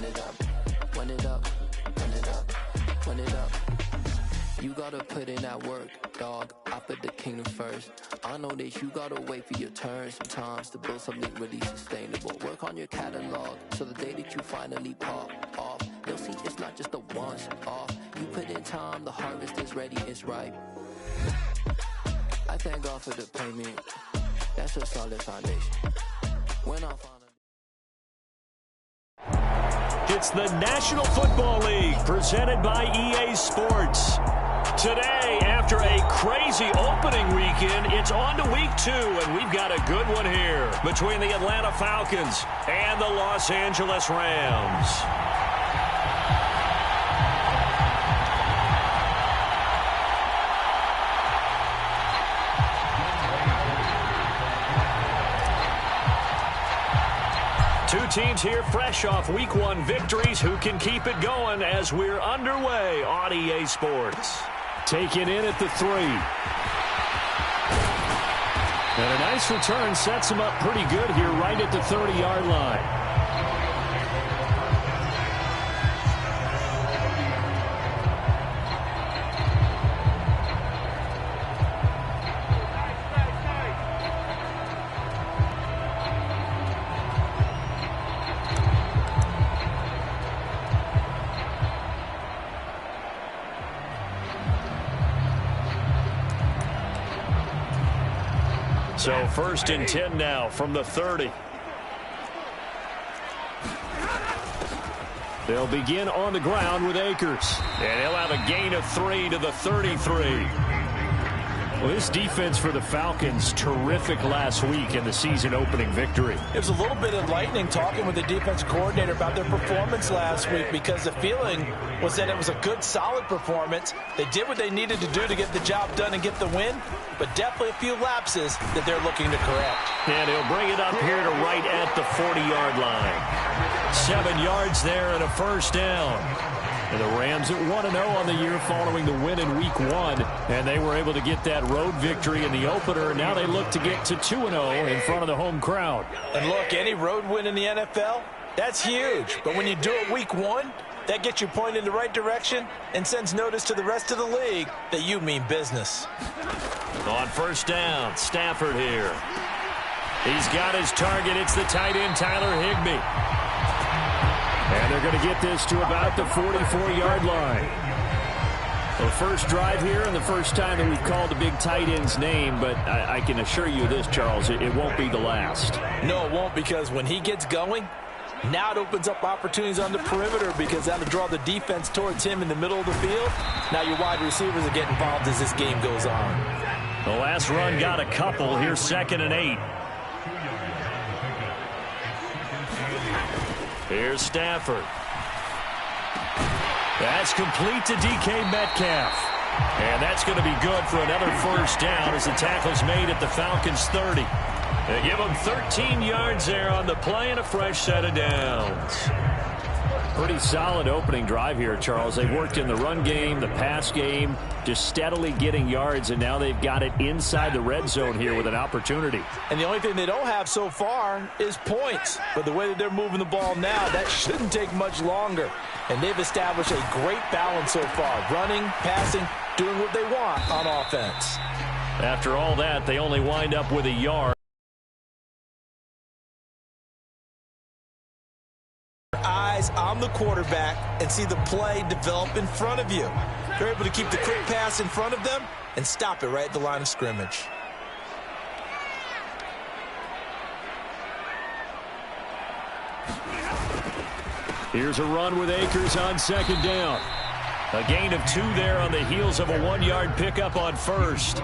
it up, run it up, run it up, run it up. You gotta put in that work, dog. I put the kingdom first. I know that you gotta wait for your turn sometimes to build something really sustainable. Work on your catalog so the day that you finally pop off, you'll see it's not just a once off. You put in time, the harvest is ready, it's ripe. I thank God for the payment. That's a solid foundation. When I found It's the National Football League presented by EA Sports. Today, after a crazy opening weekend, it's on to week 2, and we've got a good one here between the Atlanta Falcons and the Los Angeles Rams. Two teams here fresh off Week 1 victories. Who can keep it going as we're underway on EA Sports? Taken in at the 3. And a nice return sets him up pretty good here right at the 30-yard line. So 1st and 10 now from the 30. They'll begin on the ground with Akers. And he'll have a gain of 3 to the 33. Well, this defense for the Falcons, terrific last week in the season-opening victory. It was a little bit enlightening talking with the defense coordinator about their performance last week because the feeling was that it was a good, solid performance. They did what they needed to do to get the job done and get the win, but definitely a few lapses that they're looking to correct. And he'll bring it up here to right at the 40-yard line. 7 yards there and a first down. And the Rams at 1-0 on the year following the win in Week 1. And they were able to get that road victory in the opener. And now they look to get to 2-0 in front of the home crowd. And look, any road win in the NFL, that's huge. But when you do it Week 1, that gets you pointed in the right direction and sends notice to the rest of the league that you mean business. On first down, Stafford here. He's got his target. It's the tight end, Tyler Higbee. And they're going to get this to about the 44-yard line. The first drive here and the first time that we've called the big tight end's name, but I can assure you this, Charles, it won't be the last. No, it won't, because when he gets going, now it opens up opportunities on the perimeter because that'll draw the defense towards him in the middle of the field. Now your wide receivers are getting involved as this game goes on. The last run got a couple. Here's 2nd and 8. Here's Stafford. That's complete to DK Metcalf. And that's going to be good for another first down as the tackle's made at the Falcons' 30. They give them 13 yards there on the play and a fresh set of downs. Pretty solid opening drive here, Charles. They've worked in the run game, the pass game, just steadily getting yards, and now they've got it inside the red zone here with an opportunity. And the only thing they don't have so far is points. But the way that they're moving the ball now, that shouldn't take much longer. And they've established a great balance so far, running, passing, doing what they want on offense. After all that, they only wind up with a yard. Eyes on the quarterback and see the play develop in front of you. They're able to keep the quick pass in front of them and stop it right at the line of scrimmage. Here's a run with Akers on 2nd down. A gain of 2 there on the heels of a 1-yard pickup on first.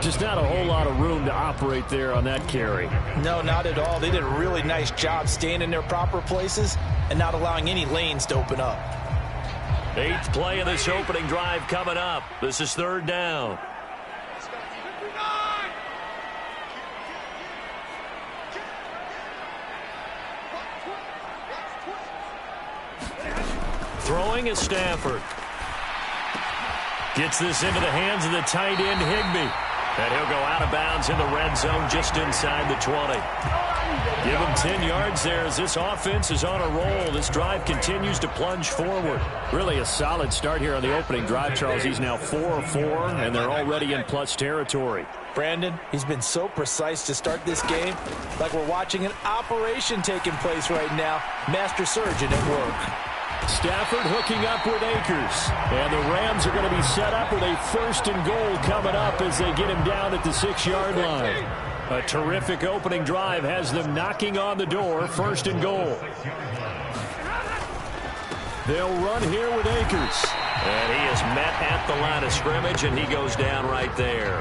Just not a whole lot of room to operate there on that carry. No, not at all. They did a really nice job staying in their proper places and not allowing any lanes to open up. 8th play of this opening drive coming up. This is 3rd down. Throwing is Stafford. Gets this into the hands of the tight end, Higbee. And he'll go out of bounds in the red zone just inside the 20. Give him 10 yards there as this offense is on a roll. This drive continues to plunge forward. Really a solid start here on the opening drive, Charles. He's now 4-4, and they're already in plus territory. Brandon, he's been so precise to start this game, like we're watching an operation taking place right now. Master surgeon at work. Stafford hooking up with Akers. And the Rams are going to be set up with a 1st and goal coming up as they get him down at the 6-yard line. A terrific opening drive has them knocking on the door. 1st and goal. They'll run here with Akers. And he is met at the line of scrimmage, and he goes down right there.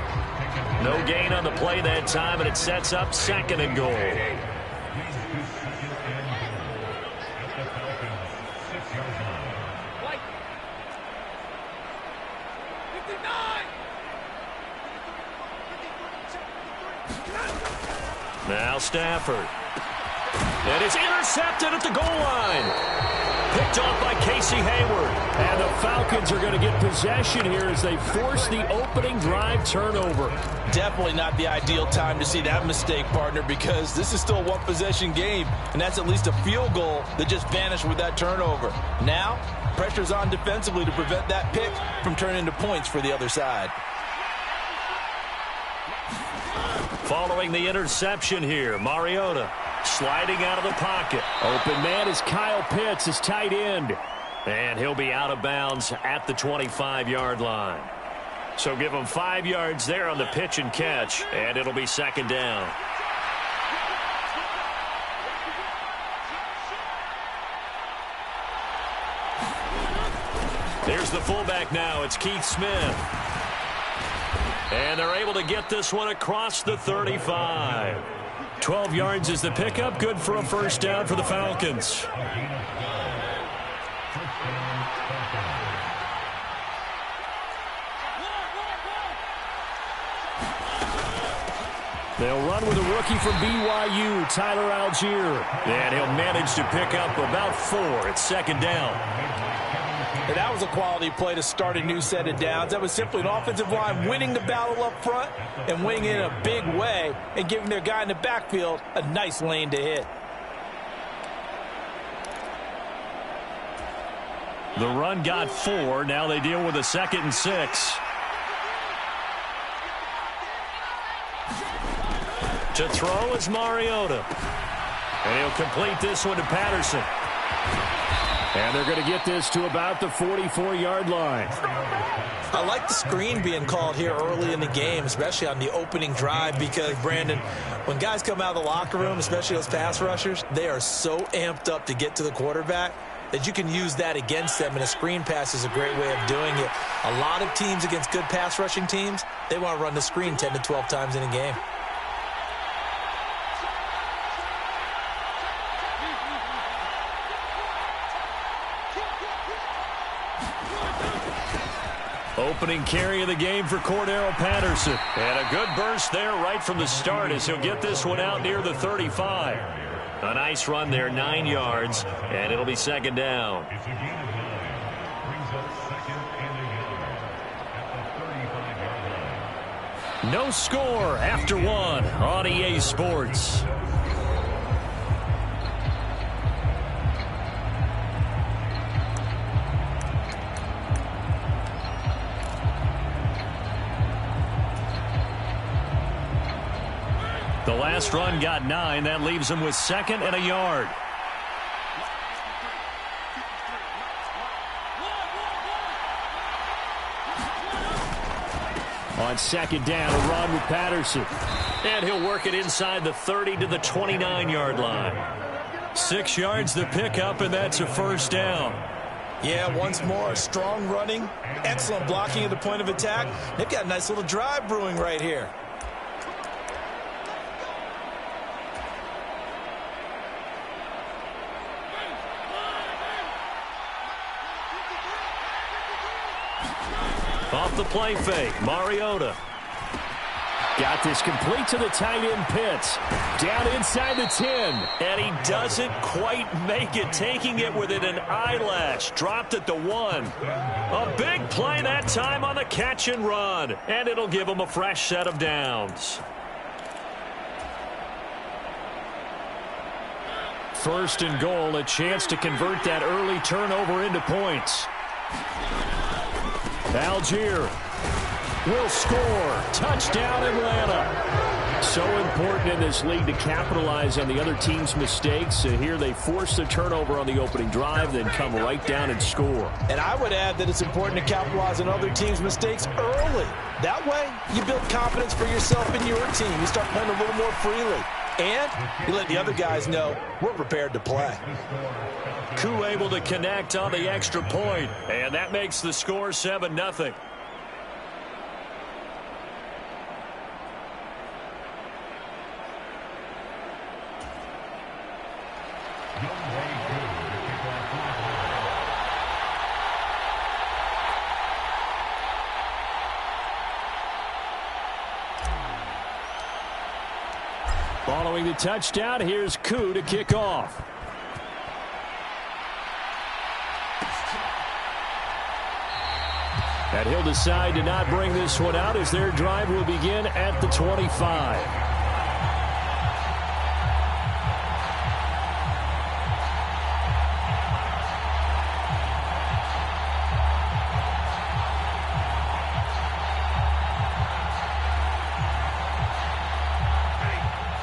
No gain on the play that time, and it sets up 2nd and goal. Now Stafford. And it's intercepted at the goal line. Picked off by Casey Hayward. And the Falcons are going to get possession here as they force the opening drive turnover. Definitely not the ideal time to see that mistake, partner, because this is still a one-possession game, and that's at least a field goal that just vanished with that turnover. Now, pressure's on defensively to prevent that pick from turning into points for the other side. Following the interception here, Mariota sliding out of the pocket. Open man is Kyle Pitts, his tight end. And he'll be out of bounds at the 25-yard line. So give him 5 yards there on the pitch and catch, and it'll be 2nd down. There's the fullback now. It's Keith Smith. And they're able to get this one across the 35. 12 yards is the pickup. Good for a 1st down for the Falcons. They'll run with a rookie from BYU, Tyler Algier. And he'll manage to pick up about 4. It's 2nd down. And that was a quality play to start a new set of downs. That was simply an offensive line winning the battle up front and winning it in a big way and giving their guy in the backfield a nice lane to hit. The run got 4. Now they deal with a 2nd and 6. To throw is Mariota. And he'll complete this one to Patterson. And they're going to get this to about the 44-yard line. I like the screen being called here early in the game, especially on the opening drive, because, Brandon, when guys come out of the locker room, especially those pass rushers, they are so amped up to get to the quarterback that you can use that against them, and a screen pass is a great way of doing it. A lot of teams against good pass rushing teams, they want to run the screen 10 to 12 times in a game. Opening carry of the game for Cordero Patterson. And a good burst there right from the start as he'll get this one out near the 35. A nice run there, 9 yards, and it'll be 2nd down. No score after 1 on EA Sports. The last run got 9. That leaves him with 2nd and a yard. On 2nd down, a run with Patterson. And he'll work it inside the 30 to the 29-yard line. 6 yards the pickup, and that's a 1st down. Yeah, once more, strong running, excellent blocking at the point of attack. They've got a nice little drive brewing right here. Off the play fake, Mariota. Got this complete to the tight end Pitts. Down inside the 10. And he doesn't quite make it, taking it within an eyelash. Dropped at the 1. A big play that time on the catch and run. And it'll give him a fresh set of downs. First and goal, a chance to convert that early turnover into points. Algier will score. Touchdown, Atlanta. So important in this league to capitalize on the other team's mistakes. So here they force the turnover on the opening drive, then come right down and score. And I would add that it's important to capitalize on other teams' mistakes early. That way, you build confidence for yourself and your team. You start playing a little more freely. And you let the other guys know we're prepared to play. Yooo able to connect on the extra point. And that makes the score 7-0. Following the touchdown, here's Yooo to kick off. And he'll decide to not bring this one out as their drive will begin at the 25.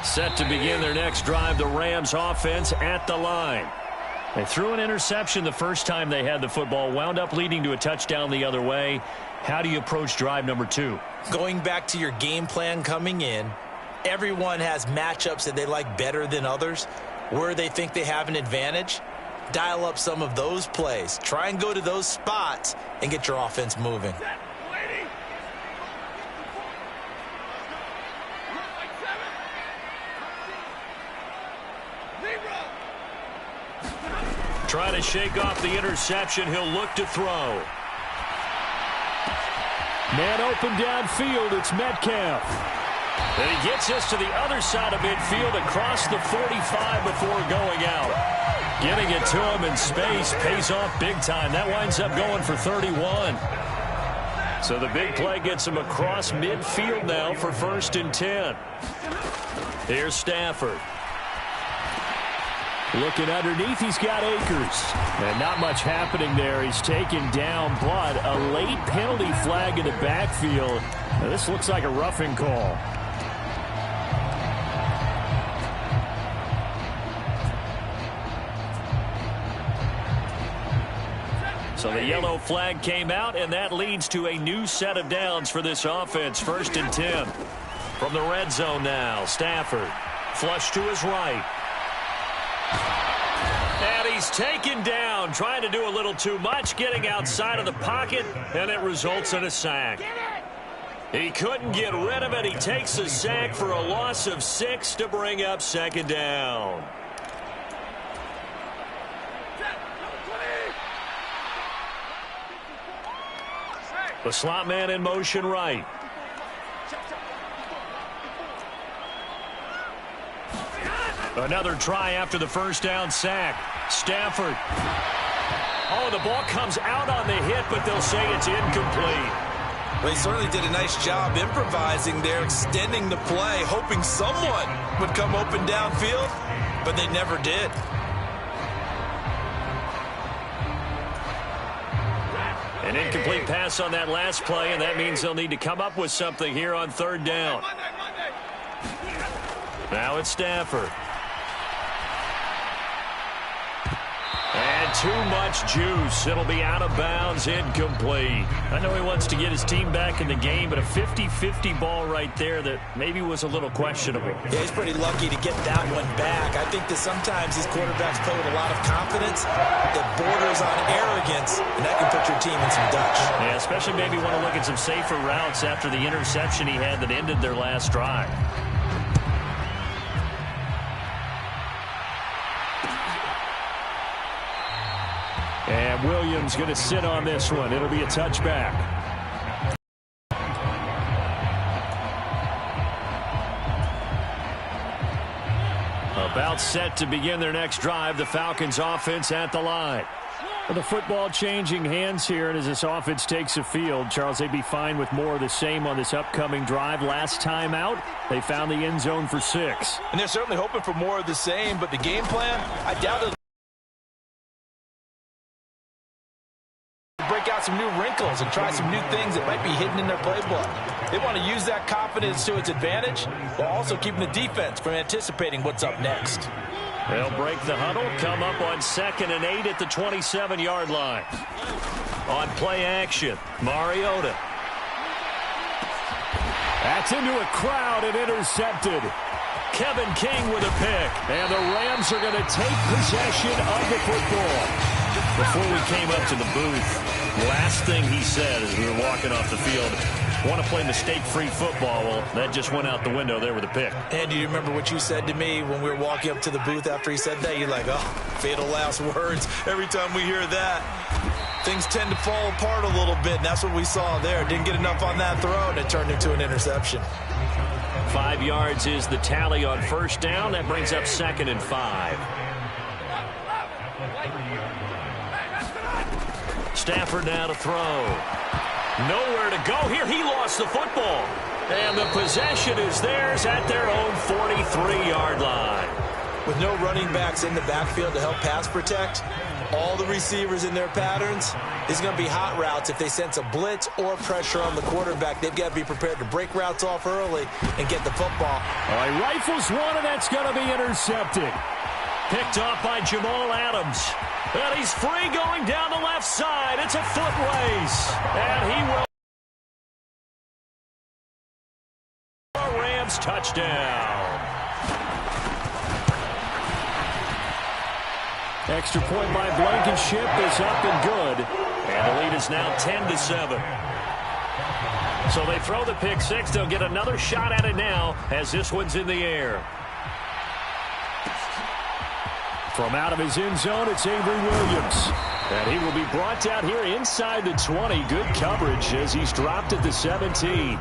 Set to begin their next drive, the Rams offense at the line. They threw an interception the first time they had the football, wound up leading to a touchdown the other way. How do you approach drive number 2? Going back to your game plan coming in, everyone has matchups that they like better than others. Where they think they have an advantage, dial up some of those plays. Try and go to those spots and get your offense moving. Trying to shake off the interception. He'll look to throw. Man open downfield. It's Metcalf. And he gets us to the other side of midfield across the 45 before going out. Getting it to him in space pays off big time. That winds up going for 31. So the big play gets him across midfield now for 1st and 10. Here's Stafford. Looking underneath, he's got Akers. And not much happening there. He's taken down, but a late penalty flag in the backfield. Now, this looks like a roughing call. So the yellow flag came out, and that leads to a new set of downs for this offense. 1st and 10. From the red zone now, Stafford. Flush to his right. And he's taken down, trying to do a little too much, getting outside of the pocket, and it results in a sack. He couldn't get rid of it. He takes a sack for a loss of 6 to bring up 2nd down. The slot man in motion right. Another try after the 1st down sack. Stafford. Oh, the ball comes out on the hit, but they'll say it's incomplete. Well, he certainly did a nice job improvising there, extending the play, hoping someone would come open downfield, but they never did. An incomplete pass on that last play, and that means they'll need to come up with something here on 3rd down. Now it's Stafford. And too much juice. It'll be out of bounds, incomplete. I know he wants to get his team back in the game, but a 50-50 ball right there that maybe was a little questionable. Yeah, he's pretty lucky to get that one back. I think that sometimes these quarterbacks play with a lot of confidence that borders on arrogance, and that can put your team in some Dutch. Yeah, especially maybe want to look at some safer routes after the interception he had that ended their last drive. And Williams going to sit on this one. It'll be a touchback. About set to begin their next drive, the Falcons offense at the line. Well, the football changing hands here, and as this offense takes the field, Charles, they'd be fine with more of the same on this upcoming drive. Last time out, they found the end zone for 6. And they're certainly hoping for more of the same, but the game plan, I doubt it'll break out some new wrinkles and try some new things that might be hidden in their playbook. They want to use that confidence to its advantage while also keeping the defense from anticipating what's up next. They'll break the huddle, come up on 2nd and 8 at the 27-yard line. On play action, Mariota. That's into a crowd and intercepted. Kevin King with a pick. And the Rams are going to take possession of the football. Before we came up to the booth, last thing he said as we were walking off the field, want to play mistake-free football. Well, that just went out the window there with a pick. And do you remember what you said to me when we were walking up to the booth after he said that? You're like, oh, fatal last words. Every time we hear that, things tend to fall apart a little bit, and that's what we saw there. Didn't get enough on that throw, and it turned into an interception. 5 yards is the tally on first down. That brings up 2nd and 5. Stafford now to throw. Nowhere to go here. He lost the football. And the possession is theirs at their own 43-yard line. With no running backs in the backfield to help pass protect, all the receivers in their patterns, it's going to be hot routes if they sense a blitz or pressure on the quarterback. They've got to be prepared to break routes off early and get the football. All right, rifles one, and that's going to be intercepted. Picked off by Jamal Adams. And he's free going down the left side. It's a foot race. And he will. Rams touchdown. Extra point by Blankenship is up and good. And the lead is now 10-7. So they throw the pick six. They'll get another shot at it now as this one's in the air. From out of his end zone, it's Avery Williams. And he will be brought down here inside the 20. Good coverage as he's dropped at the 17.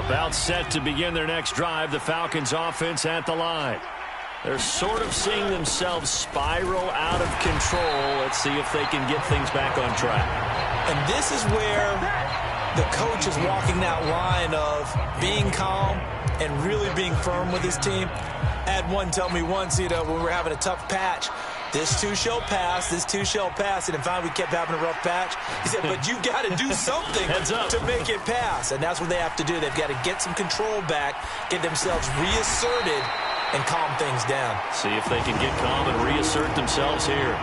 About set to begin their next drive, the Falcons offense at the line. They're sort of seeing themselves spiral out of control. Let's see if they can get things back on track. And this is where the coach is walking that line of being calm and really being firm with his team. I had one tell me once, when we were having a tough patch, this too shall pass, this too shall pass. And finally we kept having a rough patch. He said, but you got to do something to make it pass. And that's what they have to do. They've got to get some control back, get themselves reasserted, and calm things down. See if they can get calm and reassert themselves here.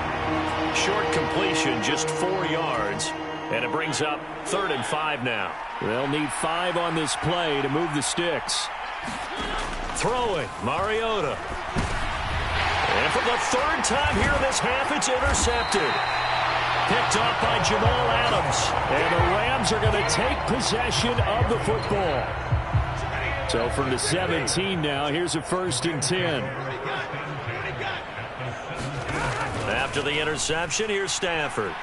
Short completion, just 4 yards. And it brings up 3rd and 5 now. They'll need 5 on this play to move the sticks. Throwing, Mariota. And for the 3rd time here in this half, it's intercepted. Picked off by Jamal Adams. And the Rams are going to take possession of the football. So from the 17 now, here's a 1st and 10. After the interception, here's Stafford.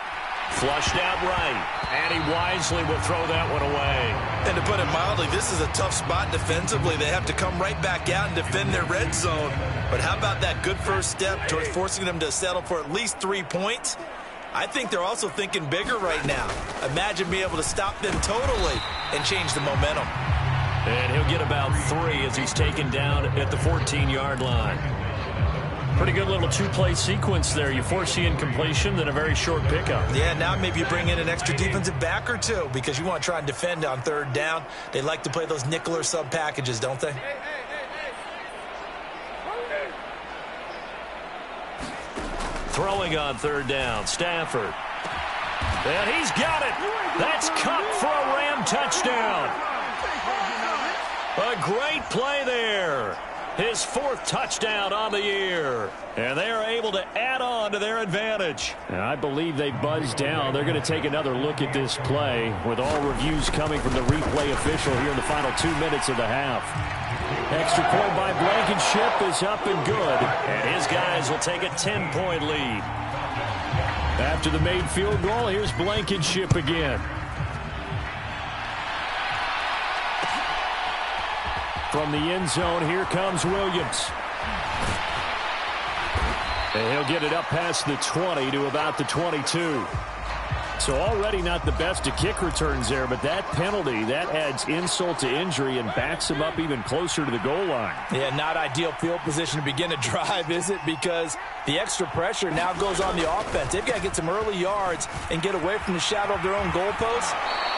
Flushed out right, and he wisely will throw that one away. And to put it mildly, this is a tough spot defensively. They have to come right back out and defend their red zone. But how about that good first step towards forcing them to settle for at least 3 points? I think they're also thinking bigger right now. Imagine being able to stop them totally and change the momentum. And he'll get about 3 as he's taken down at the 14-yard line. Pretty good little 2-play sequence there. You force the incompletion, then a very short pickup. Yeah, now maybe you bring in an extra defensive back or 2 because you want to try and defend on 3rd down. They like to play those nickel or sub packages, don't they? Throwing on 3rd down, Stafford. And he's got it. That's Cup for a Ram touchdown. A great play there. His 4th touchdown on the year. And they are able to add on to their advantage. And I believe they buzzed down. They're going to take another look at this play with all reviews coming from the replay official here in the final 2 minutes of the half. Extra point by Blankenship is up and good. And his guys will take a 10-point lead. After the made field goal, here's Blankenship again. From the end zone, here comes Williams. And he'll get it up past the 20 to about the 22. So already not the best of kick returns there, but that penalty, that adds insult to injury and backs him up even closer to the goal line. Yeah, not ideal field position to begin a drive, is it? Because the extra pressure now goes on the offense. They've got to get some early yards and get away from the shadow of their own goalposts.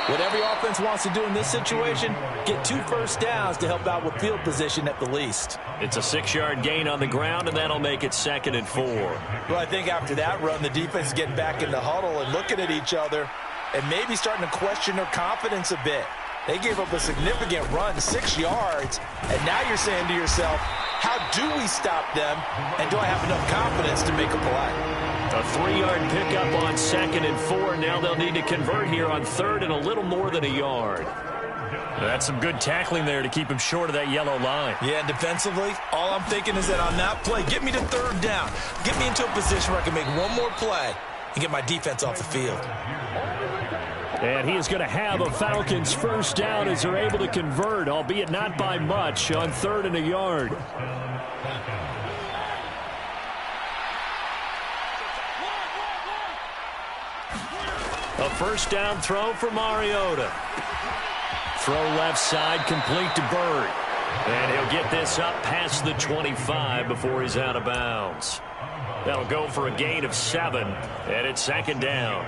What every offense wants to do in this situation, get 2 first downs to help out with field position at the least. It's a 6-yard gain on the ground, and that'll make it 2nd and 4. Well, I think after that run, the defense is getting back in the huddle and looking at each other and maybe starting to question their confidence a bit. They gave up a significant run, 6 yards, and now you're saying to yourself, how do we stop them, and do I have enough confidence to make a play? A 3-yard pickup on 2nd and 4. Now they'll need to convert here on 3rd and a little more than a yard. That's some good tackling there to keep him short of that yellow line. Yeah, and defensively, all I'm thinking is that on that play, get me to 3rd down. Get me into a position where I can make one more play and get my defense off the field. And he is going to have a Falcons first down as they're able to convert, albeit not by much, on 3rd and a yard. A first down throw for Mariota. Throw left side, complete to Bird. And he'll get this up past the 25 before he's out of bounds. That'll go for a gain of 7, and it's 2nd down.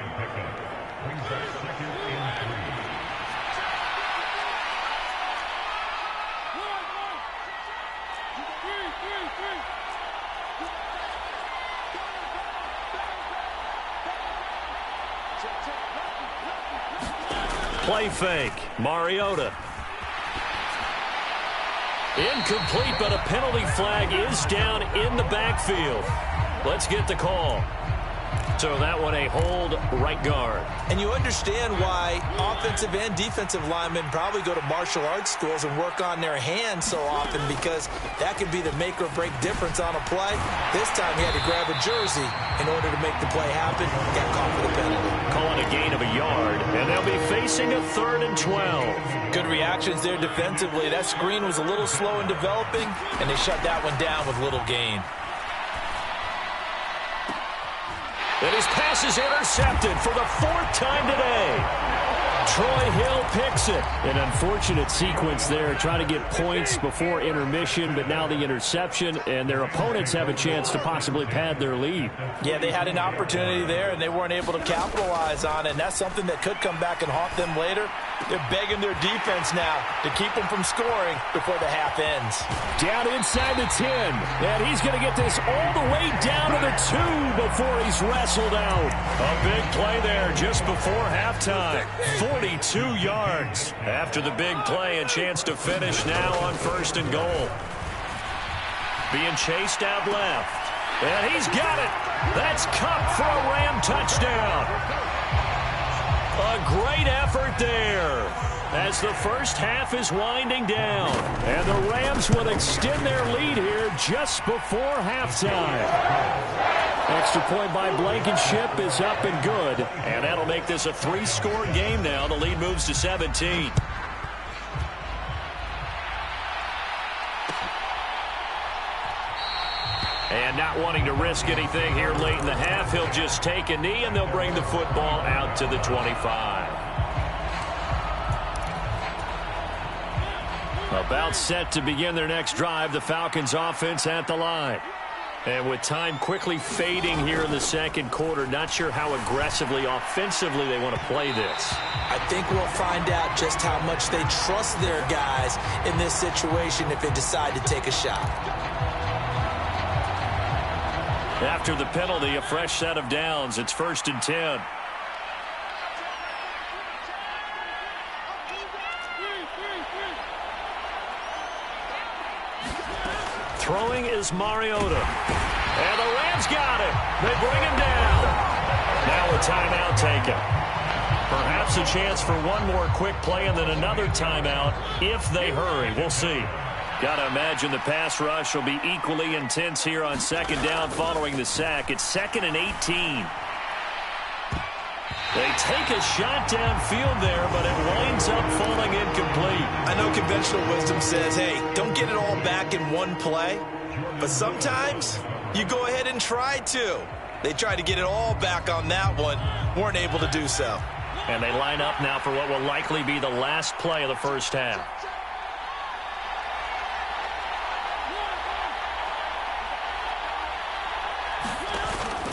Play fake. Mariota. Incomplete, but a penalty flag is down in the backfield. Let's get the call. So that one a hold, right guard. And you understand why offensive and defensive linemen probably go to martial arts schools and work on their hands so often, because that can be the make or break difference on a play. This time he had to grab a jersey in order to make the play happen. Got caught for the penalty. Calling a gain of a yard, and they'll be facing a 3rd and 12. Good reactions there defensively. That screen was a little slow in developing, and they shut that one down with little gain. And his pass is intercepted for the 4th time today. Troy Hill picks it. An unfortunate sequence there, trying to get points before intermission, but now the interception, and their opponents have a chance to possibly pad their lead. Yeah, they had an opportunity there, and they weren't able to capitalize on it, and that's something that could come back and haunt them later. They're begging their defense now to keep them from scoring before the half ends. Down inside the 10, and he's going to get this all the way down to the 2 before he's wrestled out. A big play there just before halftime. 42 yards after the big play. A chance to finish now on 1st and goal. Being chased out left. And he's got it. That's Cup for a Ram touchdown. A great effort there as the first half is winding down. And the Rams will extend their lead here just before halftime. Extra point by Blankenship is up and good. And that'll make this a 3-score game now. The lead moves to 17. And not wanting to risk anything here late in the half, he'll just take a knee, and they'll bring the football out to the 25. About set to begin their next drive, the Falcons offense at the line. And with time quickly fading here in the 2nd quarter, not sure how aggressively, offensively they want to play this. I think we'll find out just how much they trust their guys in this situation if they decide to take a shot. After the penalty, a fresh set of downs. It's 1st and 10. Throwing is Mariota. And the Rams got him. They bring him down. Now a timeout taken. Perhaps a chance for one more quick play and then another timeout if they hurry. We'll see. Got to imagine the pass rush will be equally intense here on 2nd down following the sack. It's 2nd and 18. They take a shot downfield there, but it winds up falling incomplete. I know conventional wisdom says, hey, don't get it all back in one play. But sometimes you go ahead and try to. They tried to get it all back on that one. Weren't able to do so. And they line up now for what will likely be the last play of the first half.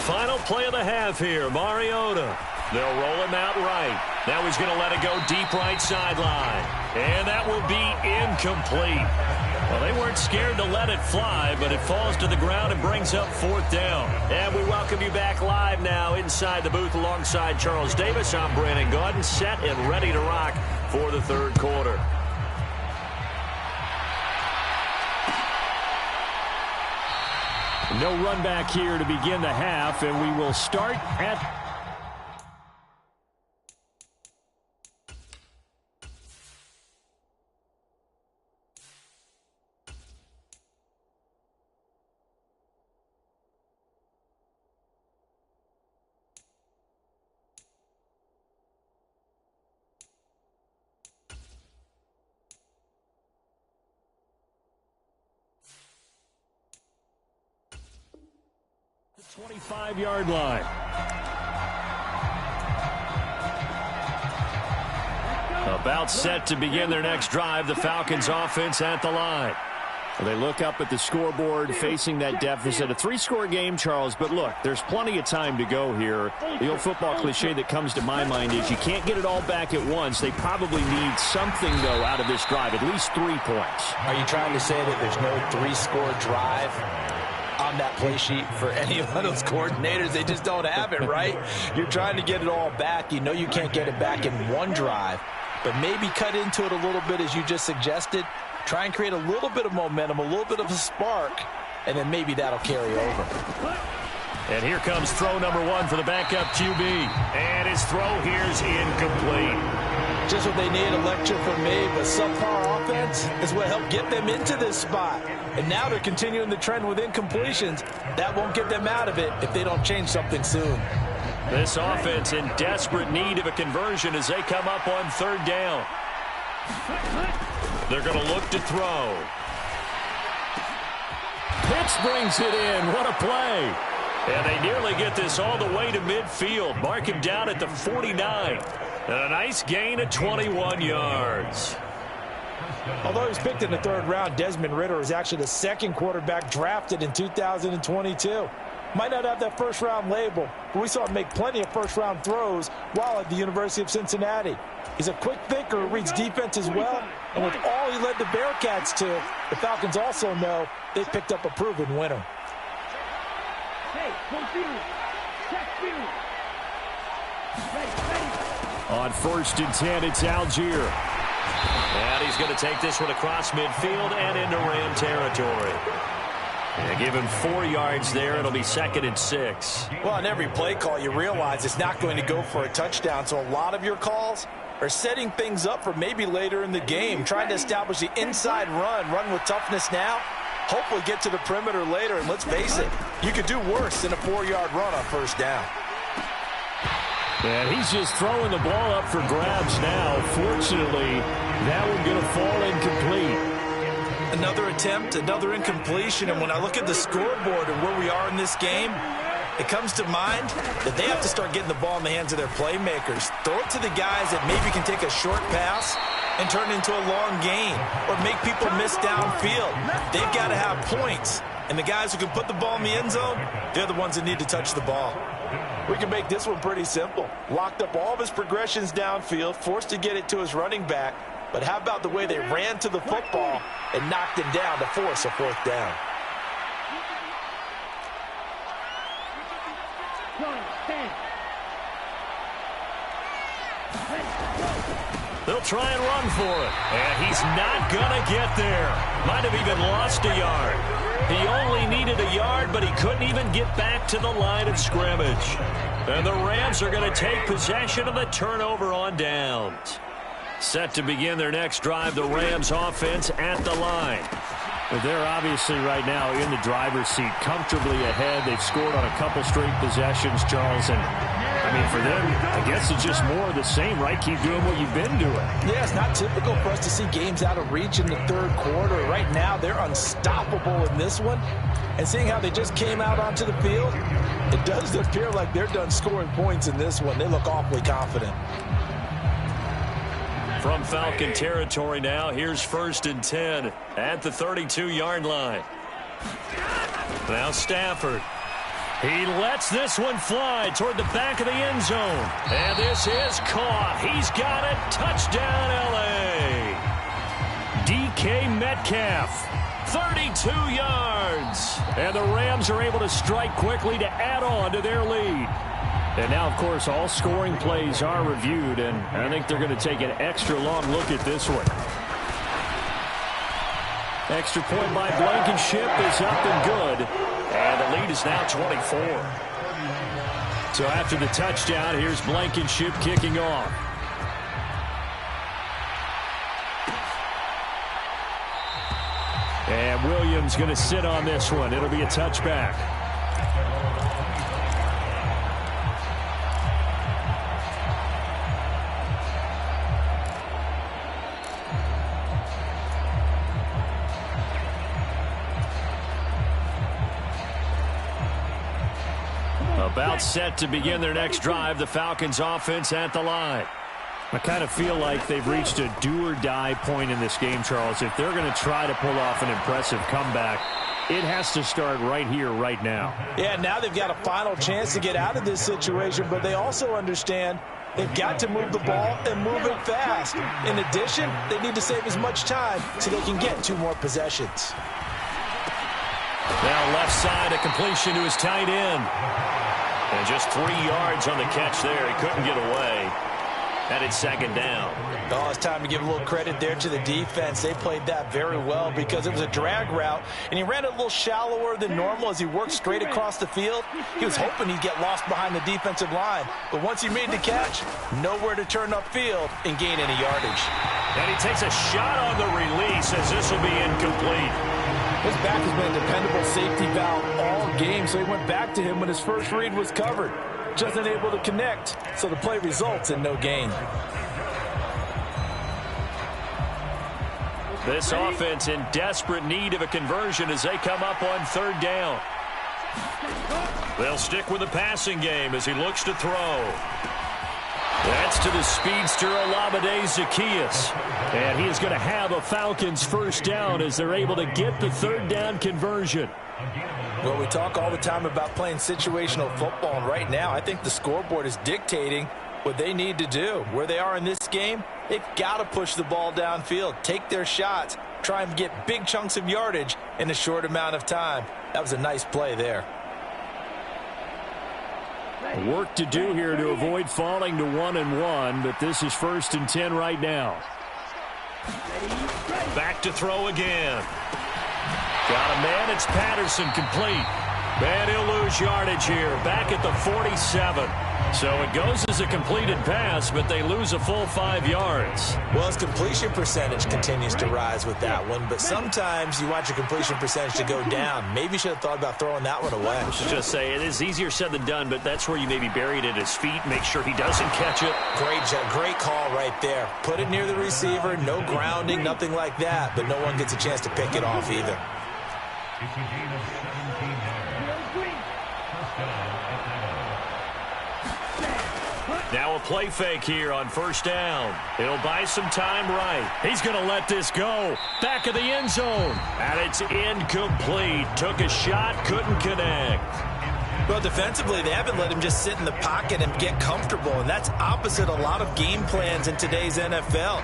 Final play of the half here, Mariota. They'll roll him out right. Now he's going to let it go deep right sideline. And that will be incomplete. Well, they weren't scared to let it fly, but it falls to the ground and brings up fourth down. And we welcome you back live now inside the booth alongside Charles Davis. I'm Brandon Gaudin, set and ready to rock for the third quarter. No run back here to begin the half, and we will start at the 25-yard line. About set to begin their next drive, the Falcons offense at the line. Well, they look up at the scoreboard facing that deficit. A three-score game, Charles, but look, there's plenty of time to go here. The old football cliche that comes to my mind is you can't get it all back at once. They probably need something, though, out of this drive, at least 3 points. Are you trying to say that there's no three-score drive on that play sheet for any of those coordinators? They just don't have it, right? You're trying to get it all back. You know you can't get it back in one drive, but maybe cut into it a little bit as you just suggested. Try and create a little bit of momentum, a little bit of a spark, and then maybe that'll carry over. And here comes throw number 1 for the backup QB. And his throw here's incomplete. Just what they need, a lecture from me, but subpar offense is what helped get them into this spot. And now they're continuing the trend with incompletions. That won't get them out of it if they don't change something soon. This offense in desperate need of a conversion as they come up on third down. They're going to look to throw. Pitts brings it in. What a play. And they nearly get this all the way to midfield. Mark him down at the 49. And a nice gain of 21 yards. Although he was picked in the third round, Desmond Ridder is actually the second quarterback drafted in 2022. Might not have that first-round label, but we saw him make plenty of first-round throws while at the University of Cincinnati. He's a quick thinker who reads defense as well, and with all he led the Bearcats to, the Falcons also know they picked up a proven winner. On 1st and 10, it's Algier. And he's going to take this one across midfield and into Ram territory. And give him 4 yards there. It'll be 2nd and 6. Well, on every play call, you realize it's not going to go for a touchdown. So a lot of your calls are setting things up for maybe later in the game, trying to establish the inside run with toughness now, hopefully get to the perimeter later. And let's face it, you could do worse than a 4-yard run on first down. And he's just throwing the ball up for grabs now. Fortunately, that one going to fall incomplete. Another attempt, another incompletion, and when I look at the scoreboard and where we are in this game, it comes to mind that they have to start getting the ball in the hands of their playmakers. Throw it to the guys that maybe can take a short pass and turn it into a long gain or make people miss downfield. They've got to have points, and the guys who can put the ball in the end zone, they're the ones that need to touch the ball. We can make this one pretty simple. Locked up all of his progressions downfield, forced to get it to his running back. But how about the way they ran to the football and knocked him down to force a 4th down? They'll try and run for it. And he's not going to get there. Might have even lost a yard. He only needed a yard, but he couldn't even get back to the line of scrimmage. And the Rams are going to take possession of the turnover on downs. Set to begin their next drive, the Rams offense at the line. But they're obviously right now in the driver's seat, comfortably ahead. They've scored on a couple straight possessions, Charles. And, I mean, for them, I guess it's just more of the same, right? Keep doing what you've been doing. Yeah, it's not typical for us to see games out of reach in the third quarter. Right now, they're unstoppable in this one. And seeing how they just came out onto the field, it does appear like they're done scoring points in this one. They look awfully confident. From Falcon territory now, here's 1st and 10 at the 32-yard line. Now Stafford. He lets this one fly toward the back of the end zone. And this is caught. He's got it. Touchdown, L.A. DK Metcalf, 32 yards. And the Rams are able to strike quickly to add on to their lead. And now, of course, all scoring plays are reviewed, and I think they're going to take an extra long look at this one. Extra point by Blankenship is up and good. And the lead is now 24. So after the touchdown, here's Blankenship kicking off. And Williams going to sit on this one. It'll be a touchback. About set to begin their next drive, the Falcons offense at the line. I kind of feel like they've reached a do-or-die point in this game, Charles. If they're going to try to pull off an impressive comeback, it has to start right here, right now. Yeah, now they've got a final chance to get out of this situation, but they also understand they've got to move the ball and move it fast. In addition, they need to save as much time so they can get 2 more possessions. Now left side, a completion to his tight end. And just 3 yards on the catch there. He couldn't get away. And it's 2nd down. Oh, it's time to give a little credit there to the defense. They played that very well because it was a drag route, and he ran it a little shallower than normal as he worked straight across the field. He was hoping he'd get lost behind the defensive line, but once he made the catch, nowhere to turn upfield and gain any yardage. And he takes a shot on the release as this will be incomplete. His back has been a dependable safety valve all game, so he went back to him when his first read was covered. Just unable to connect, so the play results in no gain. This offense in desperate need of a conversion as they come up on 3rd down. They'll stick with the passing game as he looks to throw. That's to the speedster Olamide Zaccheaus. And he is going to have a Falcons 1st down as they're able to get the 3rd down conversion. Well, we talk all the time about playing situational football, and right now I think the scoreboard is dictating what they need to do. Where they are in this game, they've got to push the ball downfield, take their shots, try and get big chunks of yardage in a short amount of time. That was a nice play there. Work to do here to avoid falling to 1-1, but this is 1st and 10 right now. Back to throw again. Got a man, it's Patterson, complete. And he'll lose yardage here, back at the 47. So it goes as a completed pass, but they lose a full 5 yards. Well, his completion percentage continues to rise with that one, but sometimes you want your completion percentage to go down. Maybe you should have thought about throwing that one away. I should just say, it is easier said than done, but that's where you maybe bury it at his feet, make sure he doesn't catch it. Great call right there. Put it near the receiver, no grounding, nothing like that, but no one gets a chance to pick it off either. Now a play fake here on 1st down. It'll buy some time right. He's going to let this go. Back of the end zone. And it's incomplete. Took a shot, couldn't connect. Well, defensively, they haven't let him just sit in the pocket and get comfortable, and that's opposite a lot of game plans in today's NFL.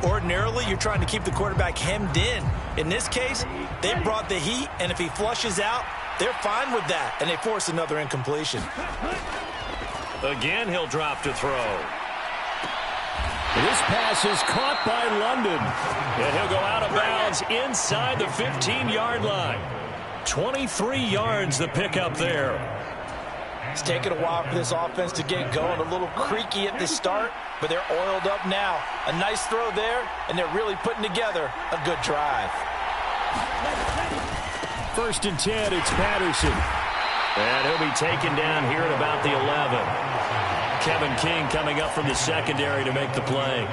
Ordinarily, you're trying to keep the quarterback hemmed in. In this case, they brought the heat, and if he flushes out, they're fine with that, and they force another incompletion. Again, he'll drop to throw. This pass is caught by London. And he'll go out of bounds inside the 15-yard line. 23 yards the pickup there. It's taken a while for this offense to get going. A little creaky at the start, but they're oiled up now. A nice throw there, and they're really putting together a good drive. 1st and 10, it's Patterson. And he'll be taken down here at about the 11. Kevin King coming up from the secondary to make the play.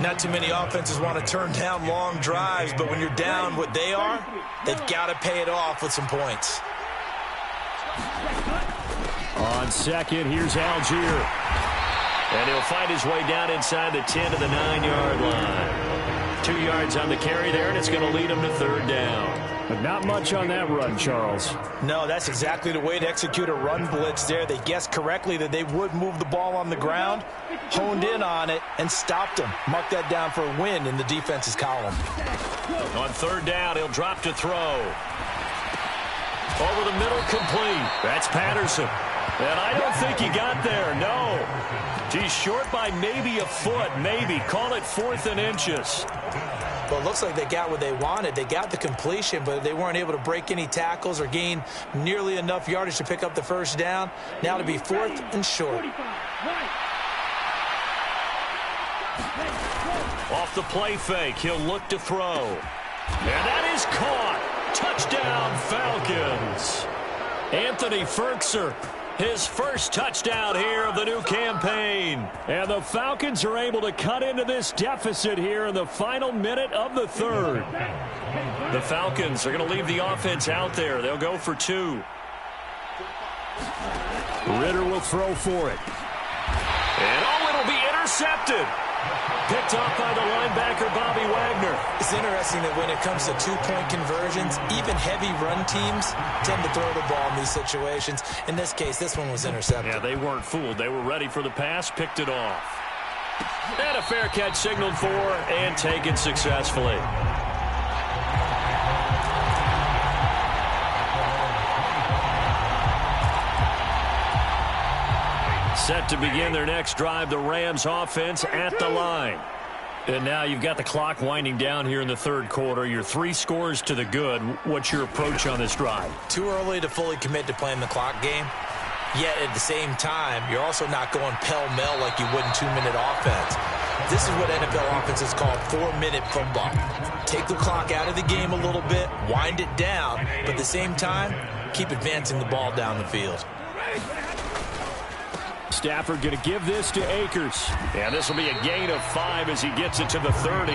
Not too many offenses want to turn down long drives, but when you're down what they are, they've got to pay it off with some points. On second, here's Algier. And he'll find his way down inside the 10 to the 9-yard line. 2 yards on the carry there, and it's going to lead him to third down. But not much on that run, Charles. No, that's exactly the way to execute a run blitz there. They guessed correctly that they would move the ball on the ground, honed in on it, and stopped them. Mark that down for a win in the defense's column. On third down, he'll drop to throw. Over the middle, complete. That's Patterson. And I don't think he got there, no. He's short by maybe a foot, maybe. Call it 4th and inches. Well, it looks like they got what they wanted. They got the completion, but they weren't able to break any tackles or gain nearly enough yardage to pick up the first down. Now to be 4th and short. Off the play fake, he'll look to throw. And that is caught. Touchdown, Falcons. Anthony Ferkser, his first touchdown here of the new campaign. And the Falcons are able to cut into this deficit here in the final minute of the third. The Falcons are going to leave the offense out there. They'll go for 2. Ritter will throw for it. And it'll be intercepted. Picked off by the linebacker, Bobby Wagner. It's interesting that when it comes to two-point conversions, even heavy run teams tend to throw the ball in these situations. In this case, this one was intercepted. Yeah, they weren't fooled. They were ready for the pass, picked it off. And a fair catch signaled for and taken successfully. Set to begin their next drive, the Rams offense at the line. And now you've got the clock winding down here in the third quarter. You're 3 scores to the good. What's your approach on this drive? Too early to fully commit to playing the clock game. Yet at the same time, you're also not going pell-mell like you would in 2-minute offense. This is what NFL offenses call 4-minute football. Take the clock out of the game a little bit, wind it down, but at the same time, keep advancing the ball down the field. Stafford going to give this to Akers. And this will be a gain of 5 as he gets it to the 30.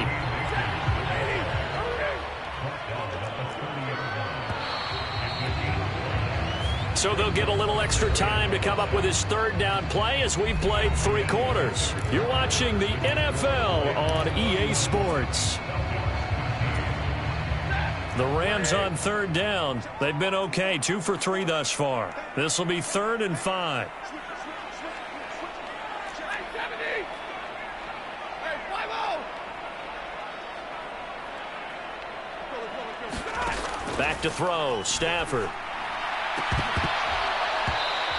So they'll get a little extra time to come up with his third down play as we've played 3 quarters. You're watching the NFL on EA Sports. The Rams on third down. They've been okay, 2 for 3 thus far. This will be 3rd and 5. Back to throw, Stafford.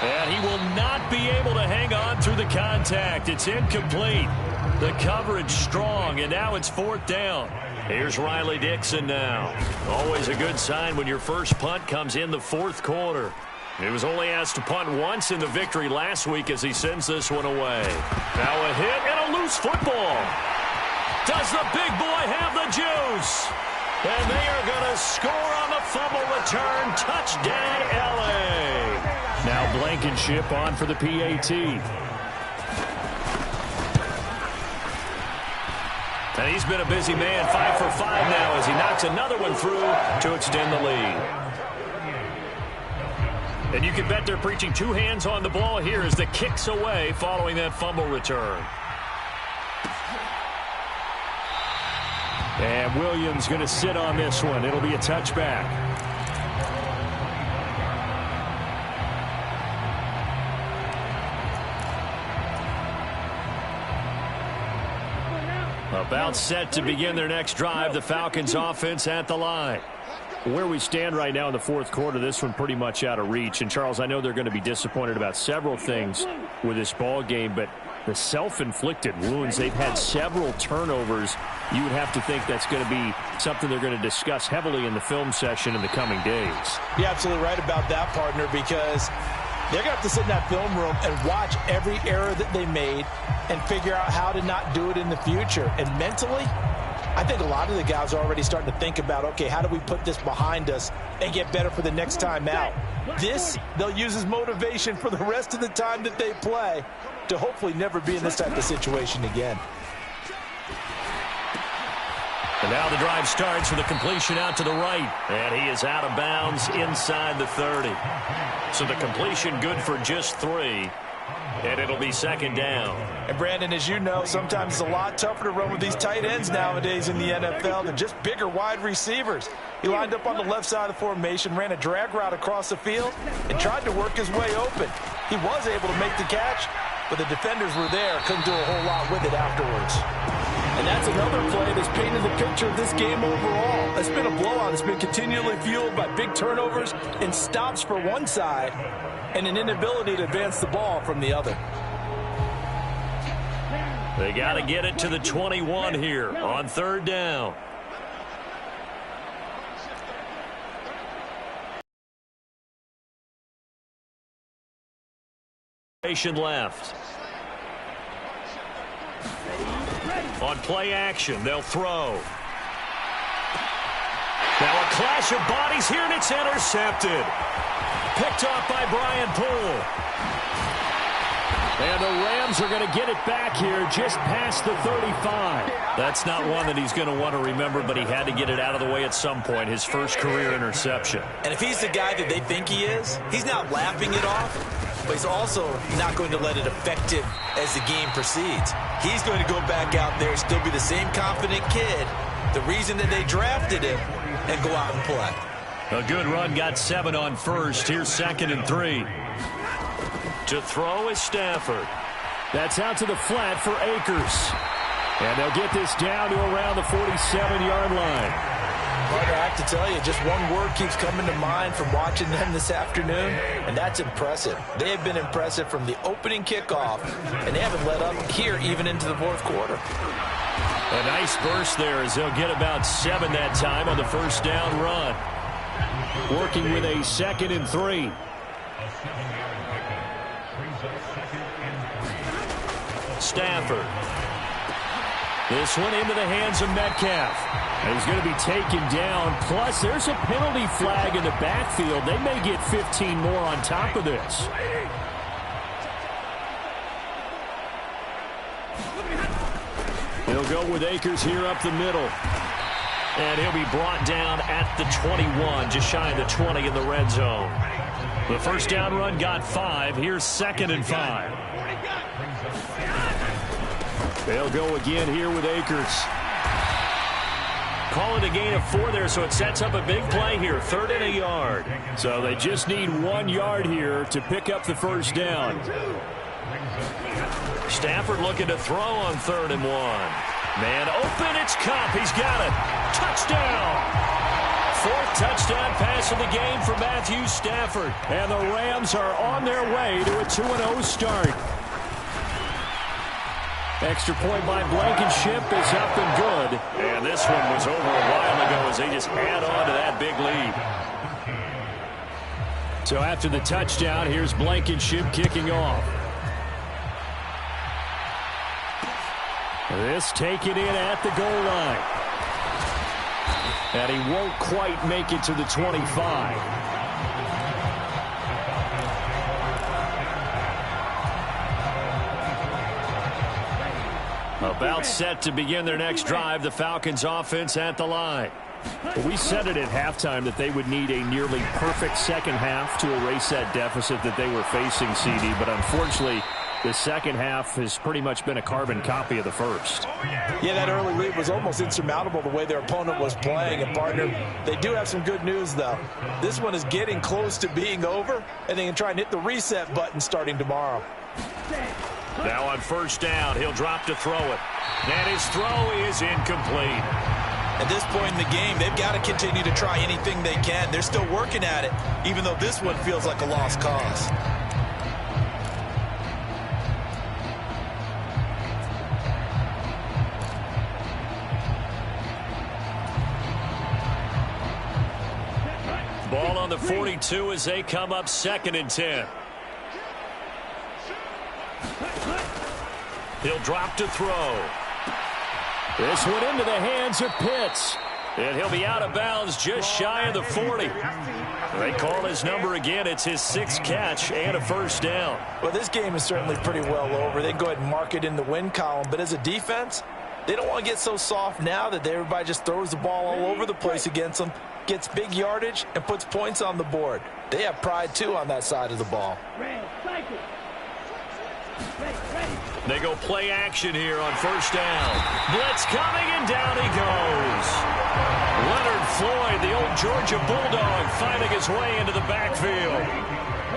And he will not be able to hang on through the contact. It's incomplete. The coverage strong, and now it's 4th down. Here's Riley Dixon now. Always a good sign when your first punt comes in the 4th quarter. He was only asked to punt once in the victory last week as he sends this one away. Now a hit and a loose football. Does the big boy have the juice? And they are going to score on the fumble return. Touchdown, L.A. Now Blankenship on for the PAT. And he's been a busy man, 5 for 5 now as he knocks another one through to extend the lead. And you can bet they're preaching 2 hands on the ball here as the kick's away following that fumble return. And Williams going to sit on this one. It'll be a touchback. About set to begin their next drive, the Falcons offense at the line. Where we stand right now in the 4th quarter, this one pretty much out of reach. And, Charles, I know they're going to be disappointed about several things with this ball game, but the self-inflicted wounds, they've had several turnovers. You would have to think that's going to be something they're going to discuss heavily in the film session in the coming days. You're absolutely right about that, partner, because they're going to have to sit in that film room and watch every error that they made and figure out how to not do it in the future. And mentally, I think a lot of the guys are already starting to think about, okay, how do we put this behind us and get better for the next time out? This, they'll use as motivation for the rest of the time that they play to hopefully never be in this type of situation again. And now the drive starts with a completion out to the right. And he is out of bounds inside the 30. So the completion good for just 3. And it'll be second down. And Brandon, as you know, sometimes it's a lot tougher to run with these tight ends nowadays in the NFL than just bigger wide receivers. He lined up on the left side of the formation, ran a drag route across the field, and tried to work his way open. He was able to make the catch, but the defenders were there, couldn't do a whole lot with it afterwards. And that's another play that's painted the picture of this game overall. It's been a blowout. It's been continually fueled by big turnovers and stops for one side and an inability to advance the ball from the other. They got to get it to the 21 here on third down. Left. On play action, they'll throw. Now a clash of bodies here, and it's intercepted. Picked off by Brian Poole. And the Rams are going to get it back here just past the 35. That's not one that he's going to want to remember, but he had to get it out of the way at some point, his first career interception. And if he's the guy that they think he is, he's not laughing it off, but he's also not going to let it affect him as the game proceeds. He's going to go back out there, still be the same confident kid, the reason that they drafted him, and go out and play. A good run, got 7 on first. Here's 2nd and 3. To throw is Stafford. That's out to the flat for Akers. And they'll get this down to around the 47-yard line. Carter, I have to tell you, just one word keeps coming to mind from watching them this afternoon, and that's impressive. They have been impressive from the opening kickoff, and they haven't let up here even into the fourth quarter. A nice burst there as they'll get about 7 that time on the first down run. Working with a 2nd and 3. Stafford. This one into the hands of Metcalf. And he's going to be taken down. Plus, there's a penalty flag in the backfield. They may get 15 more on top of this. He'll go with Akers here up the middle. And he'll be brought down at the 21, just shy of the 20 in the red zone. The first down run got 5. Here's 2nd and 5. They'll go again here with Akers. Call it a gain of 4 there, so it sets up a big play here. 3rd and a yard. So they just need 1 yard here to pick up the first down. Stafford looking to throw on 3rd and 1. Man open, it's Kupp. He's got it. Touchdown. 4th touchdown pass of the game for Matthew Stafford. And the Rams are on their way to a 2-0 start. Extra point by Blankenship is up and good. And this one was over a while ago as they just add on to that big lead. So after the touchdown, here's Blankenship kicking off. This taken in at the goal line. And he won't quite make it to the 25. About set to begin their next drive, the Falcons offense at the line. We said it at halftime that they would need a nearly perfect second half to erase that deficit that they were facing, CD, but unfortunately the second half has pretty much been a carbon copy of the first. Yeah, that early lead was almost insurmountable the way their opponent was playing. And, partner, they do have some good news, though. This one is getting close to being over, and they can try and hit the reset button starting tomorrow. Now on first down, he'll drop to throw it. And his throw is incomplete. At this point in the game, they've got to continue to try anything they can. They're still working at it, even though this one feels like a lost cause. Ball on the 42 as they come up 2nd and 10. He'll drop to throw. This one into the hands of Pitts. And he'll be out of bounds just shy of the 40. They call his number again. It's his 6th catch and a first down. Well, this game is certainly pretty well over. They can go ahead and mark it in the win column. But as a defense, they don't want to get so soft now that everybody just throws the ball all over the place against them, gets big yardage, and puts points on the board. They have pride, too, on that side of the ball. They go play action here on first down. Blitz coming, and down he goes. Leonard Floyd, the old Georgia Bulldog, finding his way into the backfield.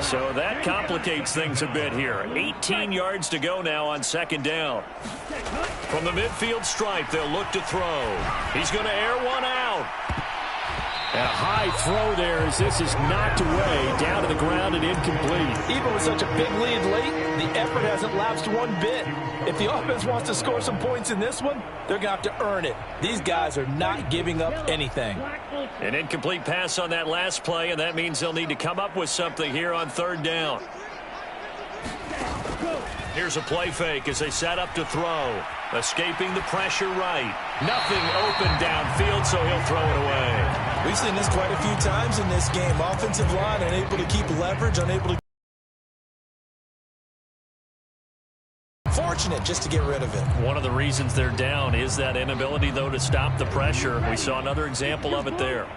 So that complicates things a bit here. 18 yards to go now on second down. From the midfield stripe, they'll look to throw. He's going to air one out. And a high throw there as this is knocked away, down to the ground and incomplete. Even with such a big lead late, the effort hasn't lapsed one bit. If the offense wants to score some points in this one, they're going to have to earn it. These guys are not giving up anything. An incomplete pass on that last play, and that means they'll need to come up with something here on third down. Here's a play fake as they set up to throw. Escaping the pressure right. Nothing open downfield, so he'll throw it away. We've seen this quite a few times in this game. Offensive line unable to keep leverage, unable to... Fortunate just to get rid of it. One of the reasons they're down is that inability, though, to stop the pressure. We saw another example of it there.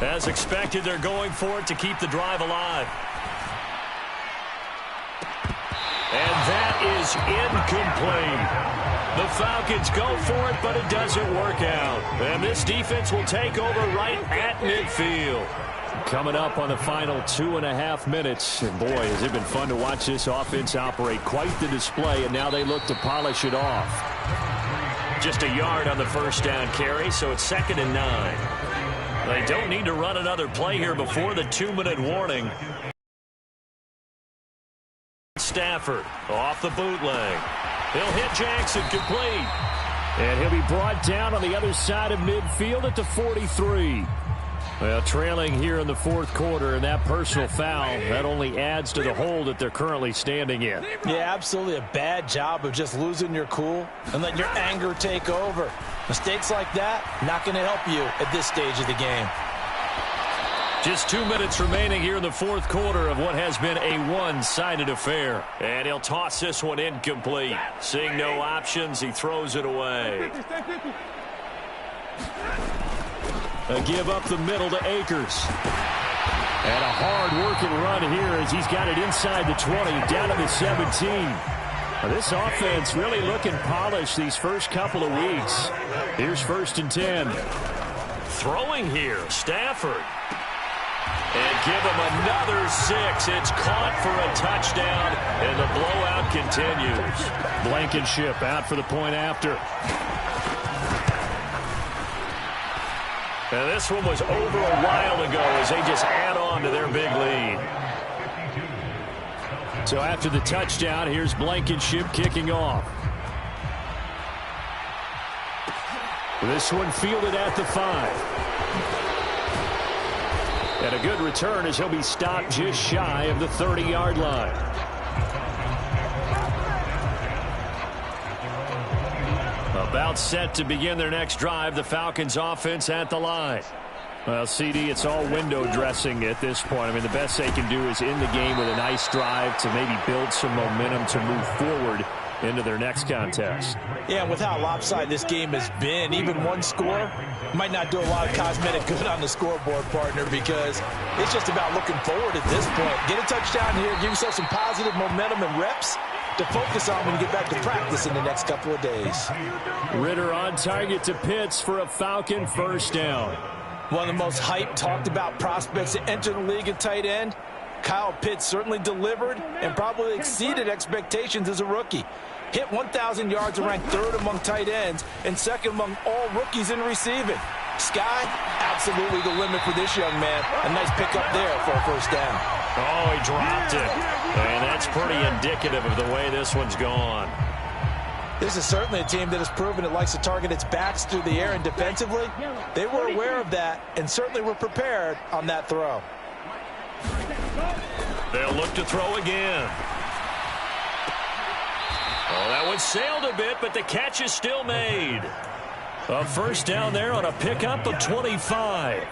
As expected, they're going for it to keep the drive alive. And that is incomplete. The Falcons go for it, but it doesn't work out. And this defense will take over right at midfield. Coming up on the final 2.5 minutes. And boy, has it been fun to watch this offense operate. Quite the display, and now they look to polish it off. Just a yard on the first down carry, so it's 2nd and 9. They don't need to run another play here before the 2-minute warning. Stafford off the bootleg. He'll hit Jackson complete. And he'll be brought down on the other side of midfield at the 43. Well, trailing here in the fourth quarter, and that personal foul, that only adds to the hole that they're currently standing in. Yeah, absolutely a bad job of just losing your cool and letting your anger take over. Mistakes like that, not going to help you at this stage of the game. Just 2 minutes remaining here in the fourth quarter of what has been a one-sided affair. And he'll toss this one incomplete. Seeing no options, he throws it away. A give up the middle to Akers. And a hard-working run here as he's got it inside the 20, down to the 17. This offense really looking polished these first couple of weeks. Here's 1st and 10. Throwing here, Stafford. And give him another 6. It's caught for a touchdown, and the blowout continues. Blankenship out for the point after. And this one was over a while ago as they just add on to their big lead. So after the touchdown, here's Blankenship kicking off. This one fielded at the 5. And a good return as he'll be stopped just shy of the 30-yard line. About set to begin their next drive, the Falcons offense at the line. Well, CD, it's all window dressing at this point. I mean, the best they can do is end the game with a nice drive to maybe build some momentum to move forward into their next contest. Yeah, with how lopsided this game has been, even one score might not do a lot of cosmetic good on the scoreboard, partner, because it's just about looking forward at this point. Get a touchdown here, give yourself some positive momentum and reps to focus on when you get back to practice in the next couple of days. Ritter on target to Pitts for a Falcon first down. One of the most hyped, talked about prospects to enter the league at tight end. Kyle Pitts certainly delivered and probably exceeded expectations as a rookie. Hit 1,000 yards and ranked 3rd among tight ends and 2nd among all rookies in receiving. Sky, absolutely the limit for this young man. A nice pickup there for a first down. Oh, he dropped it. And that's pretty indicative of the way this one's gone. This is certainly a team that has proven it likes to target its backs through the air, and defensively, they were aware of that and certainly were prepared on that throw. They'll look to throw again. Oh, that one sailed a bit, but the catch is still made. A first down there on a pickup of 25.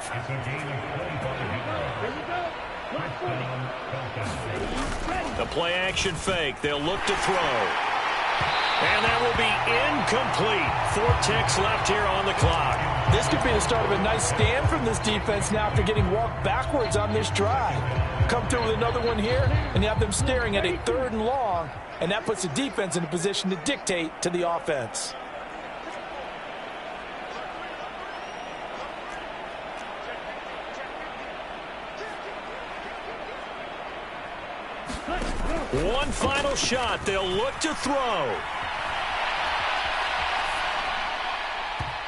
The play action fake. They'll look to throw. And that will be incomplete. 4 ticks left here on the clock. This could be the start of a nice stand from this defense now after getting walked backwards on this drive. Come through with another one here, and you have them staring at a 3rd and long, and that puts the defense in a position to dictate to the offense. One final shot. They'll look to throw.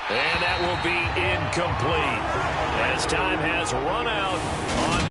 And that will be incomplete as time has run out on